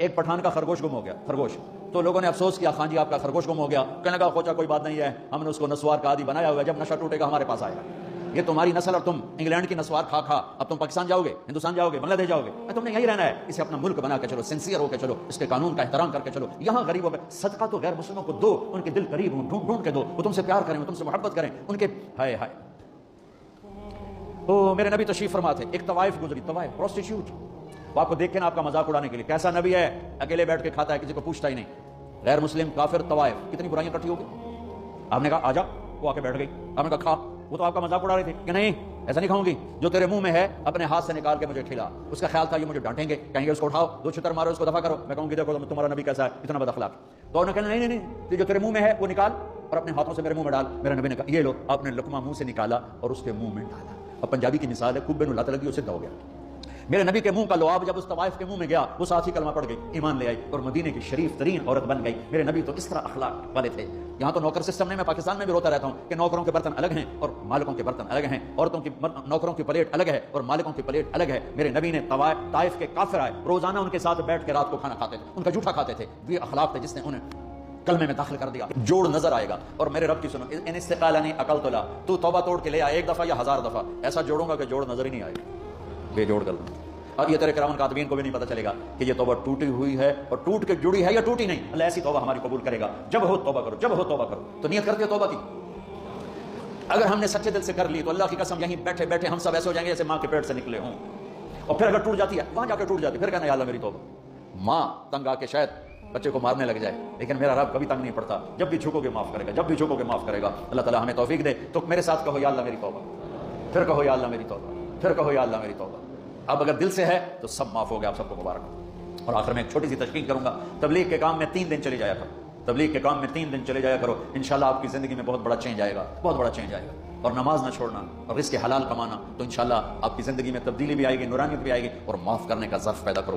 ایک پٹھان کا خرگوش گم ہو گیا، خرگوش، تو لوگوں نے افسوس کیا، خان جی آپ کا خرگوش گم ہو گیا، کہنے لگا خواجہ کوئی بات نہیں ہے، ہم نے اس کو نسوار کا عادی بنایا ہوا ہے، جب نشہ ٹوٹے گا ہمارے پاس آئے گا۔ یہ تمہاری نسل اور تم انگلینڈ کی نسوار کھا کھا اب تم پاکستان جاؤ گے، ہندوستان جاؤ گے، بنگلہ دیش جاؤ گے، تم نے یہی رہنا ہے۔ اسے اپنا ملک بنا کے چلو، سنسیئر ہو کے چلو، اس کے قانون کا احترام کر کے چلو۔ یہاں غریبوں میں صدقہ تو غیر مسلموں کو دو، ان کے دل قریب ہوں، ڈھونڈ ڈھونڈ کے دو، وہ تم سے پیار کریں، وہ تم سے محبت کریں، ان کے ہائے ہائے۔ او میرے نبی تشریف فرما تھے، ایک طوائف گزری، طوائف پروسٹیٹیوٹ، وہ آپ کو دیکھ کے نا آپ کا مذاق اڑانے کے لیے، کیسا نبی ہے، اکیلے بیٹھ کے کھاتا ہے، کسی کو پوچھتا ہی نہیں، غیر مسلم کافر طوائف، کتنی برائیاں اکٹھی ہو گئی۔ آپ نے کہا آجا، وہ آ کے بیٹھ گئی، آپ نے کہا کھا، وہ تو آپ کا مذاق اڑا رہی تھی کہ نہیں ایسا نہیں کھاؤں گی، جو تیرے منہ میں ہے اپنے ہاتھ سے نکال کے مجھے کھلا۔ اس کا خیال تھا یہ مجھے ڈانٹیں گے، کہیں گے اس کو اٹھاؤ، دو چھتر مارو، اس کو دفع کرو، میں کہوں گی دیکھو تمہارا نبی کیسا ہے، اتنا بد اخلاق۔ تو انہوں نے کہا نہیں نہیں نہیں، جو تیرے منہ میں ہے وہ نکال اور اپنے ہاتھوں سے میرے منہ میں ڈال۔ میرے نبی نے کہا یہ لو، آپ نے لقمہ منہ سے نکالا اور اس کے منہ میں ڈالا۔ اور پنجابی کی مثال ہے، کبے نو لت لگی، اسے ہو گیا۔ میرے نبی کے منہ کا لعاب جب اس طوائف کے منہ میں گیا، وہ ساتھ ہی کلمہ پڑھ گئی، ایمان لے آئی اور مدینے کی شریف ترین عورت بن گئی۔ میرے نبی تو اس طرح اخلاق والے تھے۔ یہاں تو نوکر سسٹم نے، میں پاکستان میں بھی روتا رہتا ہوں کہ نوکروں کے برتن الگ ہیں اور مالکوں کے برتن الگ ہیں، عورتوں کی نوکروں کی پلیٹ الگ ہے اور مالکوں کی پلیٹ الگ ہے۔ میرے نبی نے طائف کے کافر آئے، روزانہ ان کے ساتھ بیٹھ کے رات کو کھانا کھاتے تھے، ان کا جھوٹا کھاتے تھے۔ یہ اخلاق تھے جس نے انہیں کلمے میں داخل کر دیا۔ جوڑ نظر آئے گا، اور میرے رب کی سنو، ان استقالنی عقلت لا، تو توبہ توڑ کے لے آ، ایک دفعہ یا 1000 دفعہ، ایسا جوڑوں گا کہ جوڑ نظر ہی نہیں آئے، بے جوڑ کر دوں۔ اور یہ تیرے کرام کاتبین کو بھی نہیں پتہ چلے گا کہ یہ توبہ ٹوٹی ہوئی ہے اور ٹوٹ کے جڑی ہے یا ٹوٹی نہیں۔ اللہ ایسی توبہ ہماری قبول کرے گا، جب ہو توبہ کرو، جب ہو توبہ کرو۔ تو نیت کرتے ہو توبہ کی، اگر ہم نے سچے دل سے کر لی تو اللہ کی قسم یہیں بیٹھے بیٹھے ہم سب ایسے ہو جائیں گے جیسے ماں کے پیٹ سے نکلے ہوں۔ اور پھر اگر ٹوٹ جاتی ہے، وہاں جا کے ٹوٹ جاتی ہے، پھر کہنا یا اللہ میری توبہ۔ ماں تنگ آ کے شاید بچے کو مارنے لگ جائے، لیکن میرا رب کبھی تنگ نہیں پڑتا، جب بھی جھکو گے معاف کرے گا، جب بھی جھکو گے معاف کرے گا۔ اللہ تعالیٰ ہمیں توفیق دے۔ تو میرے ساتھ کہو یا اللہ میری توبہ، پھر کہو یا اللہ میری توبہ، پھر کہو یا اللہ میری توبہ۔ اب اگر دل سے ہے تو سب معاف ہو گیا، آپ سب کو مبارک۔ اور آخر میں ایک چھوٹی سی تشکیل کروں گا، تبلیغ کے کام میں 3 دن چلے جایا کرو، تبلیغ کے کام میں 3 دن چلے جایا کرو، انشاءاللہ آپ کی زندگی میں بہت بڑا چینج آئے گا، بہت بڑا چینج آئے گا۔ اور نماز نہ چھوڑنا اور رزق حلال کمانا، تو انشاءاللہ آپ کی زندگی میں تبدیلی بھی آئے گی، نورانیت بھی آئے گی، اور معاف کرنے کا ظرف پیدا کرو۔